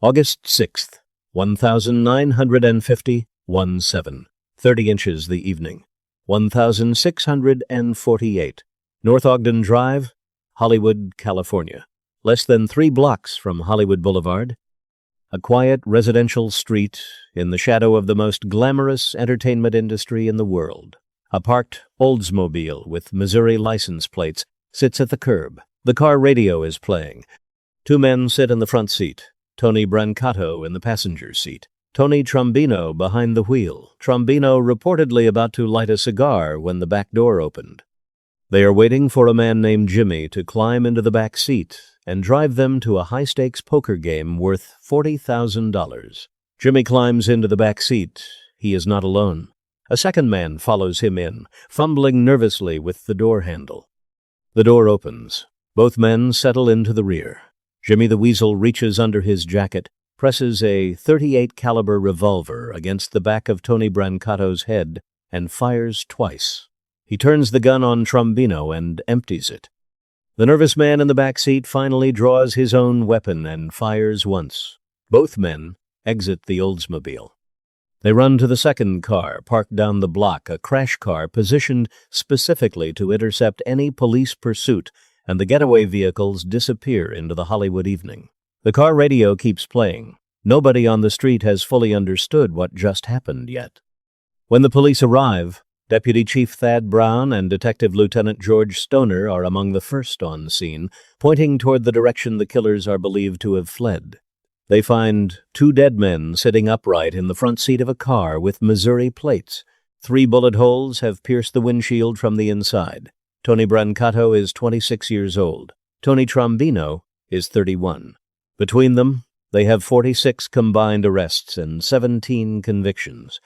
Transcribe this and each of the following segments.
August 6th, 1950, 17, 30 inches the evening, 1648, North Ogden Drive, Hollywood, California. Less than 3 blocks from Hollywood Boulevard. A quiet residential street in the shadow of the most glamorous entertainment industry in the world. A parked Oldsmobile with Missouri license plates sits at the curb. The car radio is playing. 2 men sit in the front seat. Tony Brancato in the passenger seat. Tony Trombino behind the wheel. Trombino reportedly about to light a cigar when the back door opened. They are waiting for a man named Jimmy to climb into the back seat and drive them to a high-stakes poker game worth $40,000. Jimmy climbs into the back seat. He is not alone. A second man follows him in, fumbling nervously with the door handle. The door opens. Both men settle into the rear. Jimmy the Weasel reaches under his jacket, presses a .38 caliber revolver against the back of Tony Brancato's head, and fires twice. He turns the gun on Trombino and empties it. The nervous man in the back seat finally draws his own weapon and fires once. Both men exit the Oldsmobile. They run to the second car, parked down the block, a crash car positioned specifically to intercept any police pursuit, and the getaway vehicles disappear into the Hollywood evening. The car radio keeps playing. Nobody on the street has fully understood what just happened yet. When the police arrive, Deputy Chief Thad Brown and Detective Lieutenant George Stoner are among the first on scene, pointing toward the direction the killers are believed to have fled. They find 2 dead men sitting upright in the front seat of a car with Missouri plates. 3 bullet holes have pierced the windshield from the inside. Tony Brancato is 26 years old. Tony Trombino is 31. Between them, they have 46 combined arrests and 17 convictions.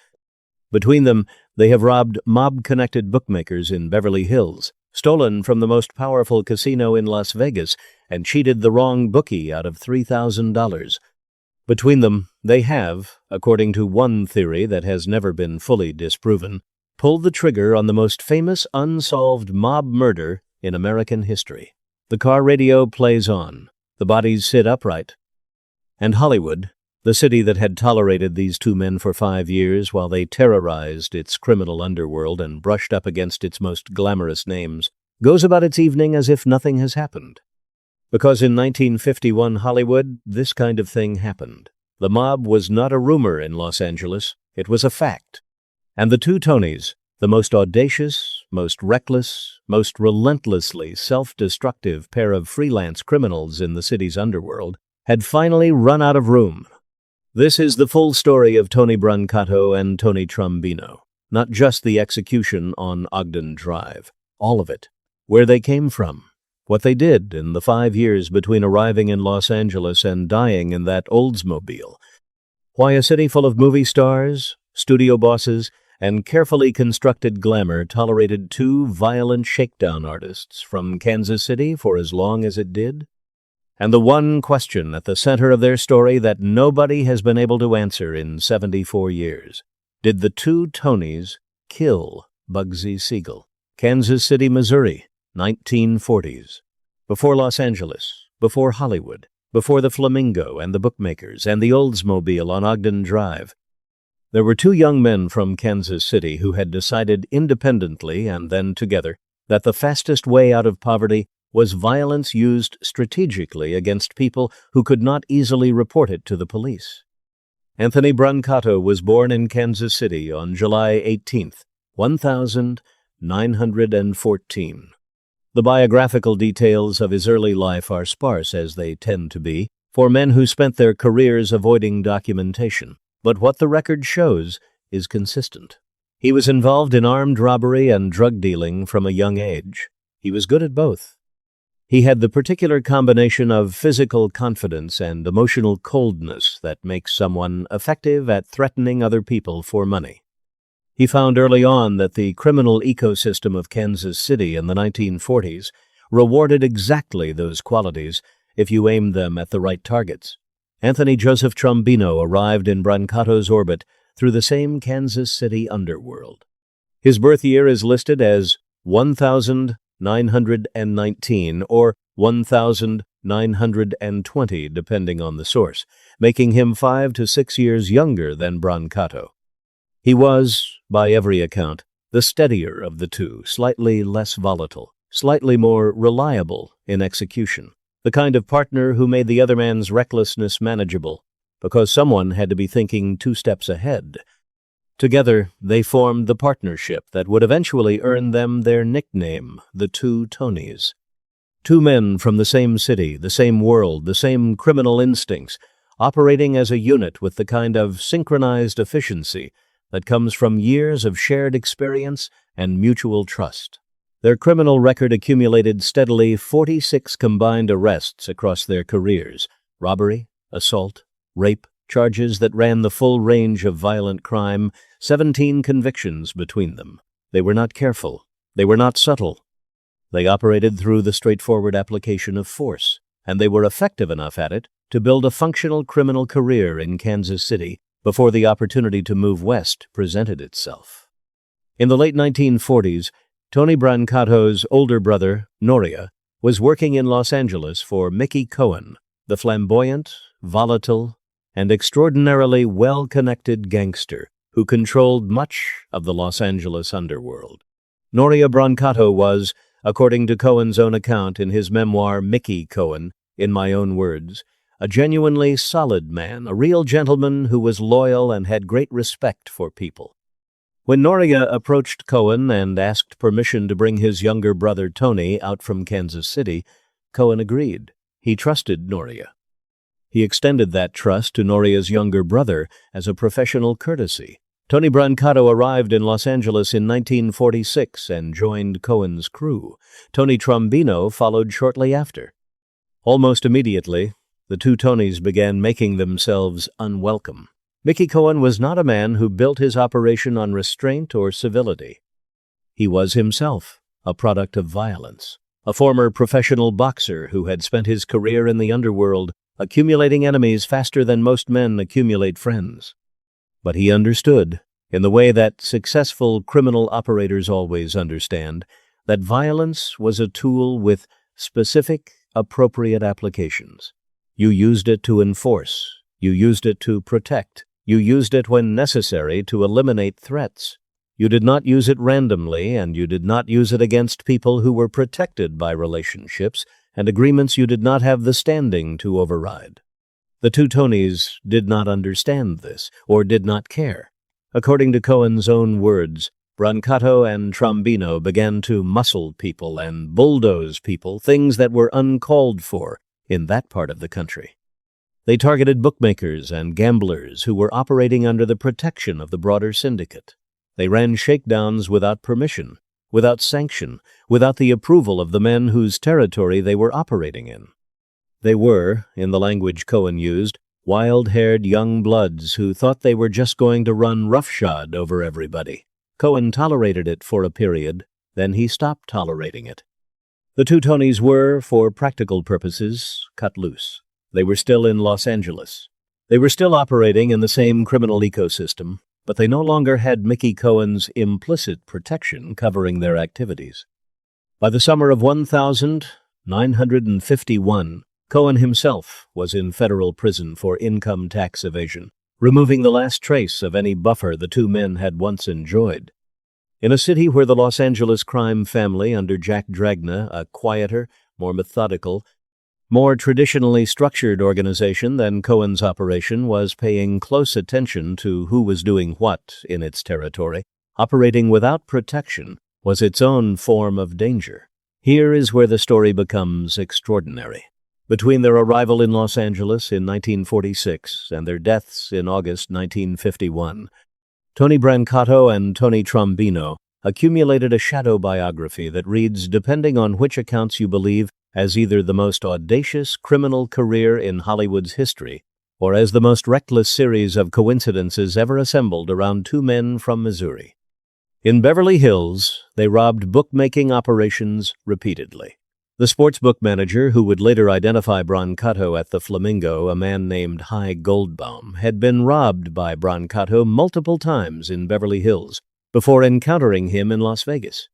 Between them, they have robbed mob-connected bookmakers in Beverly Hills, stolen from the most powerful casino in Las Vegas, and cheated the wrong bookie out of $3,000. Between them, they have, according to one theory that has never been fully disproven, pulled the trigger on the most famous unsolved mob murder in American history. The car radio plays on. The bodies sit upright. And Hollywood, the city that had tolerated these 2 men for 5 years while they terrorized its criminal underworld and brushed up against its most glamorous names, goes about its evening as if nothing has happened. Because in 1951 Hollywood, this kind of thing happened. The mob was not a rumor in Los Angeles. It was a fact. And the 2 Tonys, the most audacious, most reckless, most relentlessly self-destructive pair of freelance criminals in the city's underworld, had finally run out of room. This is the full story of Tony Brancato and Tony Trombino. Not just the execution on Ogden Drive. All of it. Where they came from. What they did in the 5 years between arriving in Los Angeles and dying in that Oldsmobile. Why a city full of movie stars, studio bosses, and carefully constructed glamour tolerated 2 violent shakedown artists from Kansas City for as long as it did. And the one question at the center of their story that nobody has been able to answer in 74 years. Did the 2 Tonys kill Bugsy Siegel? Kansas City, Missouri, 1940s. Before Los Angeles, before Hollywood, before the Flamingo and the bookmakers and the Oldsmobile on Ogden Drive. There were 2 young men from Kansas City who had decided independently and then together that the fastest way out of poverty was violence used strategically against people who could not easily report it to the police. Anthony Brancato was born in Kansas City on July 18th, 1914. The biographical details of his early life are sparse, as they tend to be, for men who spent their careers avoiding documentation. But what the record shows is consistent. He was involved in armed robbery and drug dealing from a young age. He was good at both. He had the particular combination of physical confidence and emotional coldness that makes someone effective at threatening other people for money. He found early on that the criminal ecosystem of Kansas City in the 1940s rewarded exactly those qualities if you aimed them at the right targets. Anthony Joseph Trombino arrived in Brancato's orbit through the same Kansas City underworld. His birth year is listed as 1919 or 1920, depending on the source. making him 5 to 6 years younger than Brancato. He was, by every account, the steadier of the two, slightly less volatile, slightly more reliable in execution, the kind of partner who made the other man's recklessness manageable, because someone had to be thinking 2 steps ahead. Together, they formed the partnership that would eventually earn them their nickname, the Two Tonys. 2 men from the same city, the same world, the same criminal instincts, operating as a unit with the kind of synchronized efficiency that comes from years of shared experience and mutual trust. Their criminal record accumulated steadily 46 combined arrests across their careers: robbery, assault, rape, charges that ran the full range of violent crime, 17 convictions between them. They were not careful. They were not subtle. They operated through the straightforward application of force, and they were effective enough at it to build a functional criminal career in Kansas City before the opportunity to move west presented itself. In the late 1940s, Tony Brancato's older brother, Noria, was working in Los Angeles for Mickey Cohen, the flamboyant, volatile, and extraordinarily well-connected gangster who controlled much of the Los Angeles underworld. Noria Brancato was, according to Cohen's own account in his memoir Mickey Cohen, in my own words, a genuinely solid man, a real gentleman who was loyal and had great respect for people. When Noria approached Cohen and asked permission to bring his younger brother Tony out from Kansas City, Cohen agreed. He trusted Noria. He extended that trust to Noria's younger brother as a professional courtesy. Tony Brancato arrived in Los Angeles in 1946 and joined Cohen's crew. Tony Trombino followed shortly after. Almost immediately, the 2 Tonys began making themselves unwelcome. Mickey Cohen was not a man who built his operation on restraint or civility. He was himself a product of violence, a former professional boxer who had spent his career in the underworld, accumulating enemies faster than most men accumulate friends. But he understood, in the way that successful criminal operators always understand, that violence was a tool with specific, appropriate applications. You used it to enforce. You used it to protect. You used it when necessary to eliminate threats. You did not use it randomly, and you did not use it against people who were protected by relationships and agreements you did not have the standing to override. The 2 Tonys did not understand this, or did not care. According to Cohen's own words, Brancato and Trombino began to muscle people and bulldoze people, things that were uncalled for in that part of the country. They targeted bookmakers and gamblers who were operating under the protection of the broader syndicate. They ran shakedowns without permission, without sanction, without the approval of the men whose territory they were operating in. They were, in the language Cohen used, wild-haired young bloods who thought they were just going to run roughshod over everybody. Cohen tolerated it for a period, then he stopped tolerating it. The 2 Tonys were, for practical purposes, cut loose. They were still in Los Angeles. They were still operating in the same criminal ecosystem, but they no longer had Mickey Cohen's implicit protection covering their activities. By the summer of 1951, Cohen himself was in federal prison for income tax evasion, removing the last trace of any buffer the 2 men had once enjoyed. In a city where the Los Angeles crime family under Jack Dragna, a quieter, more methodical, more traditionally structured organization than Cohen's operation, was paying close attention to who was doing what in its territory, operating without protection was its own form of danger. Here is where the story becomes extraordinary. Between their arrival in Los Angeles in 1946 and their deaths in August 1951, Tony Brancato and Tony Trombino accumulated a shadow biography that reads, depending on which accounts you believe, as either the most audacious criminal career in Hollywood's history or as the most reckless series of coincidences ever assembled around 2 men from Missouri. In Beverly Hills, they robbed bookmaking operations repeatedly. The sportsbook manager, who would later identify Brancato at the Flamingo, a man named High Goldbaum, had been robbed by Brancato multiple times in Beverly Hills before encountering him in Las Vegas.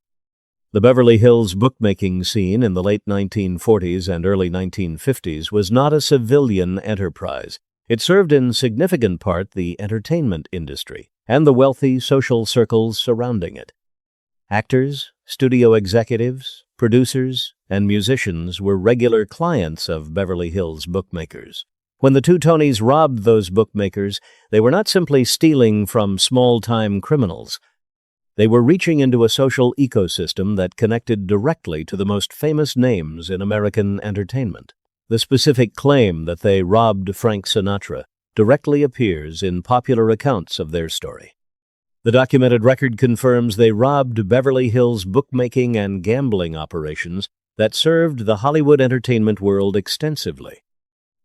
The Beverly Hills bookmaking scene in the late 1940s and early 1950s was not a civilian enterprise. It served in significant part the entertainment industry and the wealthy social circles surrounding it. Actors, studio executives, producers, and musicians were regular clients of Beverly Hills bookmakers. When the two Tonys robbed those bookmakers, they were not simply stealing from small-time criminals. They were reaching into a social ecosystem that connected directly to the most famous names in American entertainment. The specific claim that they robbed Frank Sinatra directly appears in popular accounts of their story. The documented record confirms they robbed Beverly Hills bookmaking and gambling operations that served the Hollywood entertainment world extensively.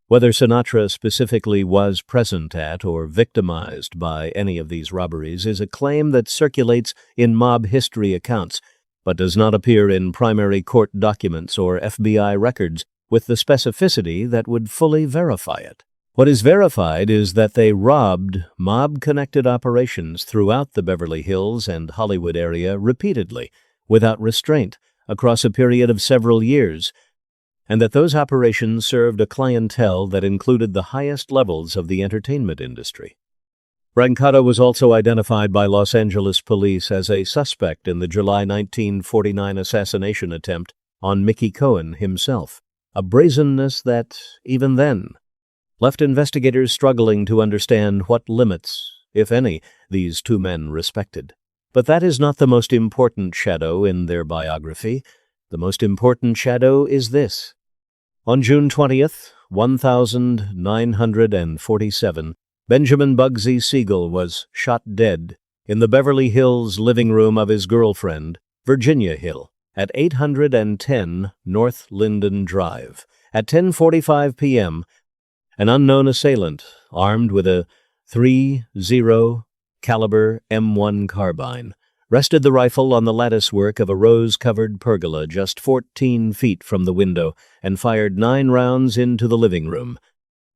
Whether Sinatra specifically was present at or victimized by any of these robberies is a claim that circulates in mob history accounts, but does not appear in primary court documents or FBI records with the specificity that would fully verify it. What is verified is that they robbed mob-connected operations throughout the Beverly Hills and Hollywood area repeatedly, without restraint, across a period of several years, and that those operations served a clientele that included the highest levels of the entertainment industry. Brancato was also identified by Los Angeles police as a suspect in the July 1949 assassination attempt on Mickey Cohen himself, a brazenness that, even then, left investigators struggling to understand what limits, if any, these two men respected. But that is not the most important shadow in their biography. The most important shadow is this. On June 20th, 1947, Benjamin Bugsy Siegel was shot dead in the Beverly Hills living room of his girlfriend, Virginia Hill, at 810 North Linden Drive. At 10:45 p.m., an unknown assailant, armed with a .30 caliber M1 carbine, rested the rifle on the latticework of a rose-covered pergola just 14 feet from the window and fired 9 rounds into the living room.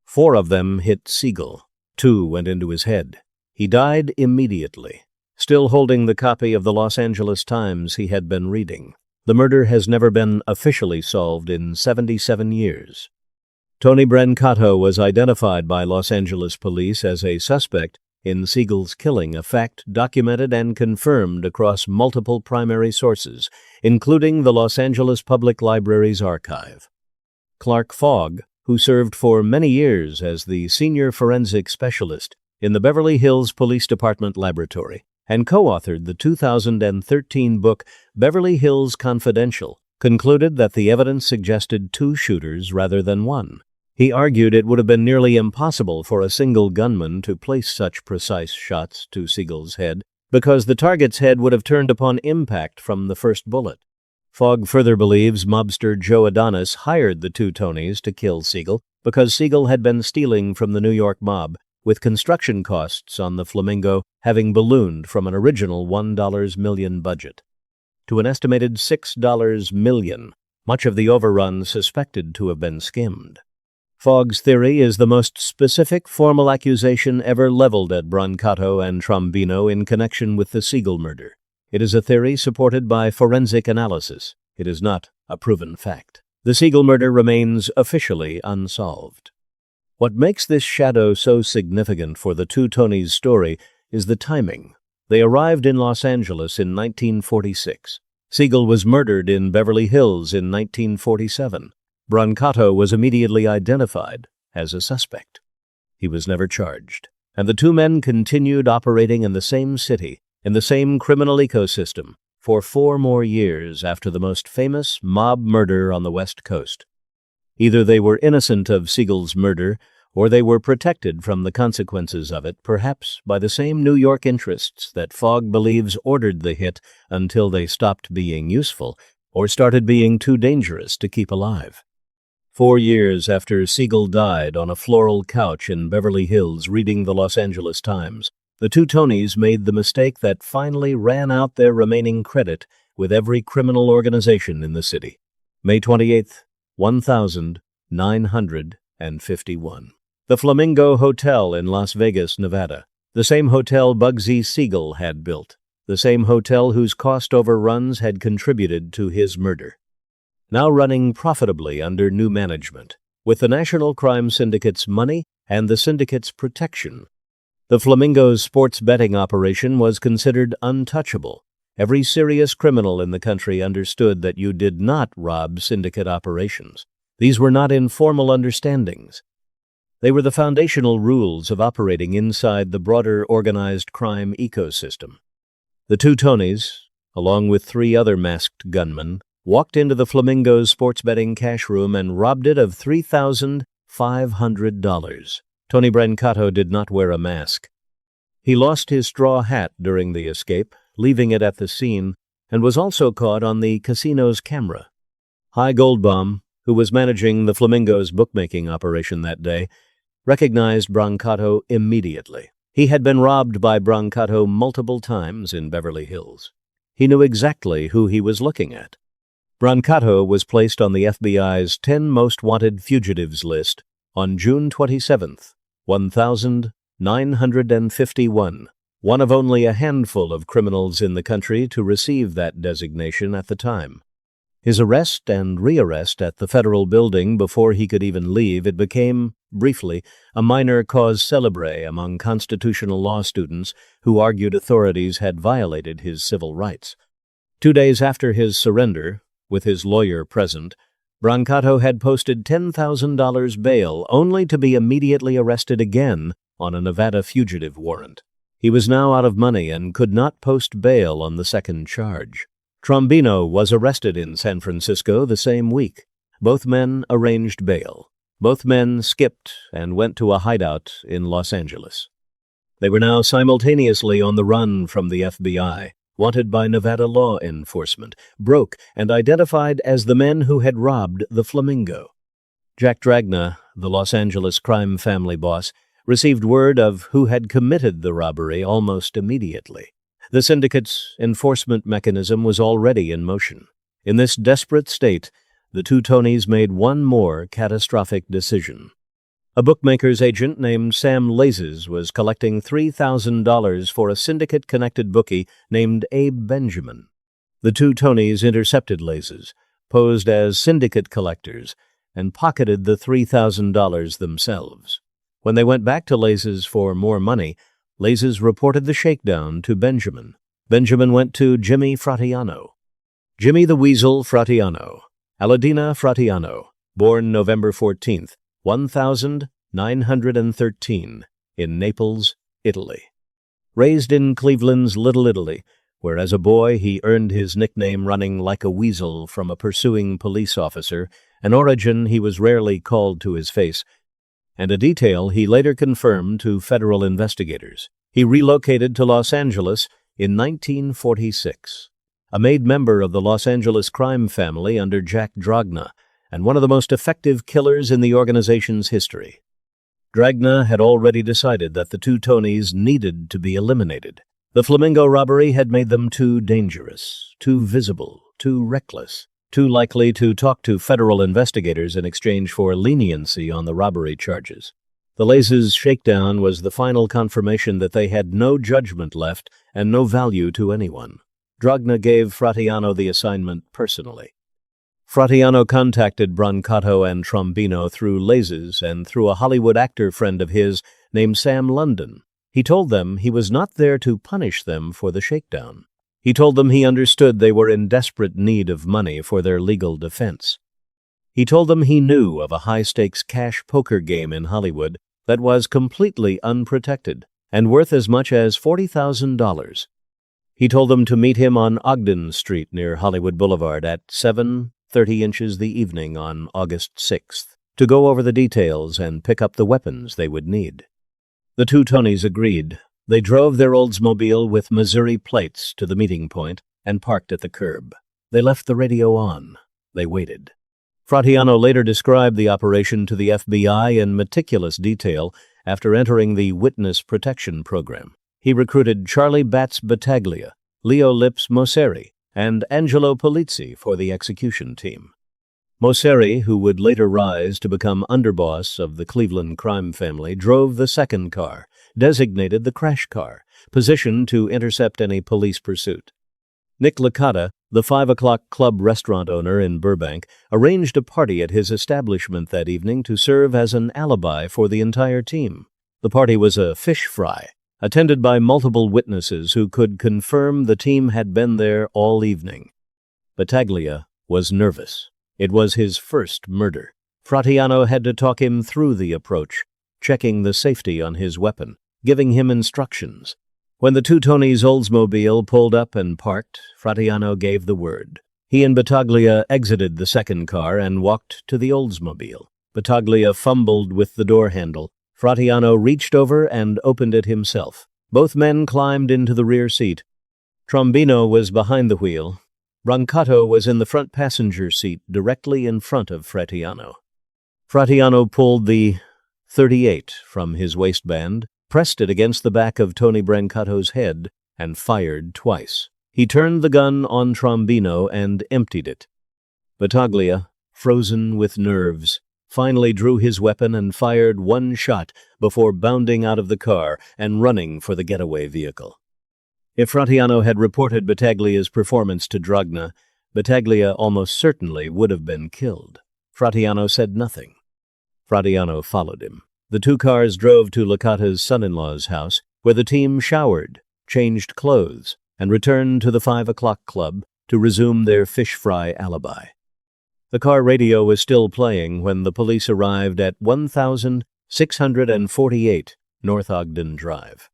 4 of them hit Siegel. 2 went into his head. He died immediately, still holding the copy of the Los Angeles Times he had been reading. The murder has never been officially solved in 77 years. Tony Brancato was identified by Los Angeles police as a suspect in Siegel's killing, a fact documented and confirmed across multiple primary sources, including the Los Angeles Public Library's archive. Clark Fogg, who served for many years as the senior forensic specialist in the Beverly Hills Police Department laboratory, and co-authored the 2013 book Beverly Hills Confidential, concluded that the evidence suggested 2 shooters rather than 1. He argued it would have been nearly impossible for a single gunman to place such precise shots to Siegel's head because the target's head would have turned upon impact from the first bullet. Fogg further believes mobster Joe Adonis hired the 2 Tonys to kill Siegel because Siegel had been stealing from the New York mob, with construction costs on the Flamingo having ballooned from an original $1 million budget to an estimated $6 million, much of the overrun suspected to have been skimmed. Fogg's theory is the most specific formal accusation ever leveled at Brancato and Trombino in connection with the Siegel murder. It is a theory supported by forensic analysis. It is not a proven fact. The Siegel murder remains officially unsolved. What makes this shadow so significant for the 2 Tonys' story is the timing. They arrived in Los Angeles in 1946. Siegel was murdered in Beverly Hills in 1947. Brancato was immediately identified as a suspect. He was never charged, and the 2 men continued operating in the same city, in the same criminal ecosystem, for 4 more years after the most famous mob murder on the West Coast. Either they were innocent of Siegel's murder, or they were protected from the consequences of it, perhaps by the same New York interests that Fogg believes ordered the hit until they stopped being useful or started being too dangerous to keep alive. 4 years after Siegel died on a floral couch in Beverly Hills reading the Los Angeles Times, the 2 Tonys made the mistake that finally ran out their remaining credit with every criminal organization in the city. May 28th, 1951. The Flamingo Hotel in Las Vegas, Nevada, the same hotel Bugsy Siegel had built, the same hotel whose cost overruns had contributed to his murder. Now running profitably under new management, with the National Crime Syndicate's money and the syndicate's protection. The Flamingo's sports betting operation was considered untouchable. Every serious criminal in the country understood that you did not rob syndicate operations. These were not informal understandings. They were the foundational rules of operating inside the broader organized crime ecosystem. The two Tonys, along with three other masked gunmen, walked into the Flamingo's sports betting cash room and robbed it of $3,500. Tony Brancato did not wear a mask. He lost his straw hat during the escape, leaving it at the scene, and was also caught on the casino's camera. Hy Goldbaum, who was managing the Flamingo's bookmaking operation that day, recognized Brancato immediately. He had been robbed by Brancato multiple times in Beverly Hills. He knew exactly who he was looking at. Brancato was placed on the FBI's 10 Most Wanted Fugitives list on June 27th, 1951, one of only a handful of criminals in the country to receive that designation at the time. His arrest and rearrest at the federal building before he could even leave, it became, briefly, a minor cause célèbre among constitutional law students who argued authorities had violated his civil rights. 2 days after his surrender, with his lawyer present, Brancato had posted $10,000 bail only to be immediately arrested again on a Nevada fugitive warrant. He was now out of money and could not post bail on the second charge. Trombino was arrested in San Francisco the same week. Both men arranged bail. Both men skipped and went to a hideout in Los Angeles. They were now simultaneously on the run from the FBI, wanted by Nevada law enforcement, broke and identified as the men who had robbed the Flamingo. Jack Dragna, the Los Angeles crime family boss, received word of who had committed the robbery almost immediately. The syndicate's enforcement mechanism was already in motion. In this desperate state, the two Tonys made one more catastrophic decision. A bookmaker's agent named Sam Lazes was collecting $3,000 for a syndicate-connected bookie named Abe Benjamin. The two Tonys intercepted Lazes, posed as syndicate collectors, and pocketed the $3,000 themselves. When they went back to Lazes for more money, Lazes reported the shakedown to Benjamin. Benjamin went to Jimmy Fratianno. Jimmy the Weasel Fratianno, Aladina Fratianno, born November 14th, 1913, in Naples, Italy. Raised in Cleveland's Little Italy, where as a boy he earned his nickname running like a weasel from a pursuing police officer, an origin he was rarely called to his face, and a detail he later confirmed to federal investigators. He relocated to Los Angeles in 1946. A made member of the Los Angeles crime family under Jack Dragna, and one of the most effective killers in the organization's history. Dragna had already decided that the two Tonys needed to be eliminated. The Flamingo robbery had made them too dangerous, too visible, too reckless, too likely to talk to federal investigators in exchange for leniency on the robbery charges. The Lazes' shakedown was the final confirmation that they had no judgment left and no value to anyone. Dragna gave Fratianno the assignment personally. Fratianno contacted Brancato and Trombino through Lazes and through a Hollywood actor friend of his named Sam London. He told them he was not there to punish them for the shakedown. He told them he understood they were in desperate need of money for their legal defense. He told them he knew of a high-stakes cash poker game in Hollywood that was completely unprotected and worth as much as $40,000. He told them to meet him on Ogden Street near Hollywood Boulevard at 7:30 the evening on August 6th to go over the details and pick up the weapons they would need. The two Tonys agreed. They drove their Oldsmobile with Missouri plates to the meeting point and parked at the curb. They left the radio on. They waited. Fratianno later described the operation to the FBI in meticulous detail after entering the Witness Protection Program. He recruited Charlie Batts Battaglia, Leo Lips Mosseri, and Angelo Polizzi for the execution team. Mosseri, who would later rise to become underboss of the Cleveland crime family, drove the second car, designated the crash car, positioned to intercept any police pursuit. Nick Licata, The 5 o'clock club restaurant owner in Burbank arranged a party at his establishment that evening to serve as an alibi for the entire team. The party was a fish fry, attended by multiple witnesses who could confirm the team had been there all evening. Battaglia was nervous. It was his first murder. Fratianno had to talk him through the approach, checking the safety on his weapon, giving him instructions. When the two Tonys' Oldsmobile pulled up and parked, Fratianno gave the word. He and Battaglia exited the second car and walked to the Oldsmobile. Battaglia fumbled with the door handle. Fratianno reached over and opened it himself. Both men climbed into the rear seat. Trombino was behind the wheel. Brancato was in the front passenger seat directly in front of Fratianno. Fratianno pulled the .38 from his waistband, pressed it against the back of Tony Brancato's head, and fired twice. He turned the gun on Trombino and emptied it. Battaglia, frozen with nerves, finally drew his weapon and fired one shot before bounding out of the car and running for the getaway vehicle. If Fratianno had reported Battaglia's performance to Dragna, Battaglia almost certainly would have been killed. Fratianno said nothing. Fratianno followed him. The two cars drove to Licata's son-in-law's house, where the team showered, changed clothes, and returned to the 5 o'clock club to resume their fish fry alibi. The car radio was still playing when the police arrived at 1648 North Ogden Drive.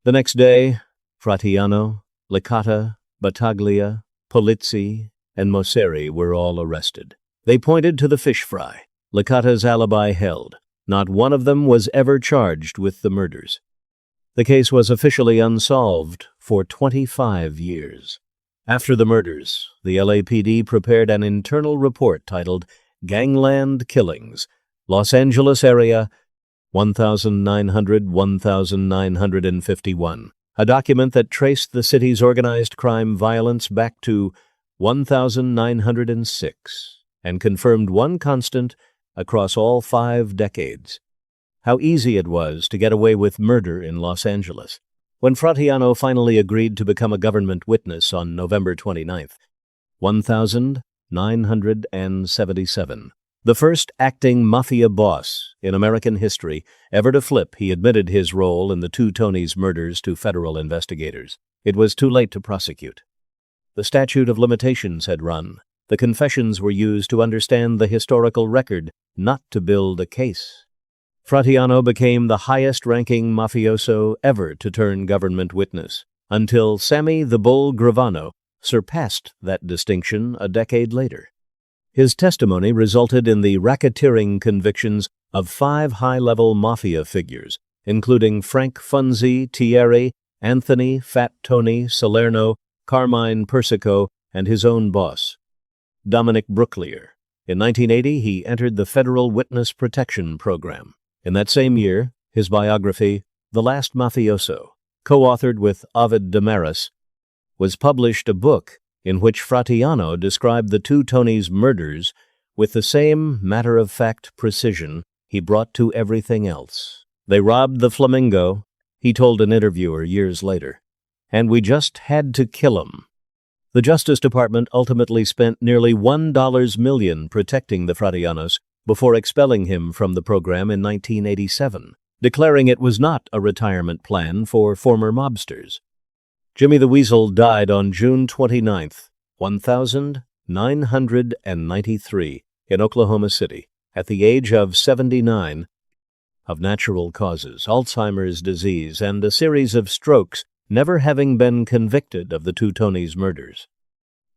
The next day, Fratianno, Licata, Battaglia, Polizzi, and Mosseri were all arrested. They pointed to the fish fry. Licata's alibi held. Not one of them was ever charged with the murders. The case was officially unsolved for 25 years. After the murders, the LAPD prepared an internal report titled Gangland Killings, Los Angeles Area, 1900-1951, a document that traced the city's organized crime violence back to 1906 and confirmed one constant across all 5 decades: how easy it was to get away with murder in Los Angeles. When Fratianno finally agreed to become a government witness on November 29th, 1977, the first acting Mafia boss in American history ever to flip, he admitted his role in the two Tonys' murders to federal investigators. It was too late to prosecute. The statute of limitations had run. The confessions were used to understand the historical record, not to build a case. Fratianno became the highest-ranking mafioso ever to turn government witness, until Sammy the Bull Gravano surpassed that distinction a decade later. His testimony resulted in the racketeering convictions of 5 high-level mafia figures, including Frank Funzi, Thierry, Anthony, Fat Tony, Salerno, Carmine Persico, and his own boss, Dominic Brooklier. In 1980, he entered the Federal Witness Protection Program. In that same year, his biography, The Last Mafioso, co-authored with Ovid Damaris, was published, a book in which Fratianno described the two Tonys' murders with the same matter-of-fact precision he brought to everything else. "They robbed the Flamingo," he told an interviewer years later, "and we just had to kill 'em." The Justice Department ultimately spent nearly $1 million protecting the Fratiannos before expelling him from the program in 1987, declaring it was not a retirement plan for former mobsters. Jimmy the Weasel died on June 29, 1993, in Oklahoma City, at the age of 79, of natural causes, Alzheimer's disease, and a series of strokes, never having been convicted of the two Tonys' murders.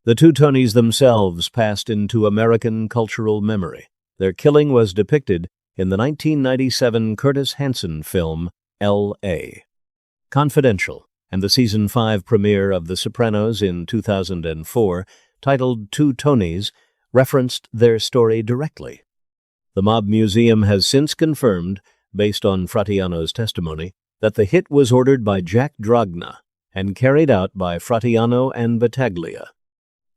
The two Tonys themselves passed into American cultural memory. Their killing was depicted in the 1997 Curtis Hanson film, L.A. Confidential, and the Season 5 premiere of The Sopranos in 2004, titled Two Tonys, referenced their story directly. The Mob Museum has since confirmed, based on Fratianno's testimony, that the hit was ordered by Jack Dragna and carried out by Fratianno and Battaglia.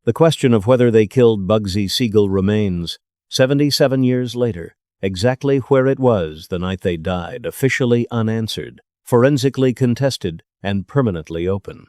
The question of whether they killed Bugsy Siegel remains, 77 years later, exactly where it was the night they died, officially unanswered, forensically contested, and permanently open.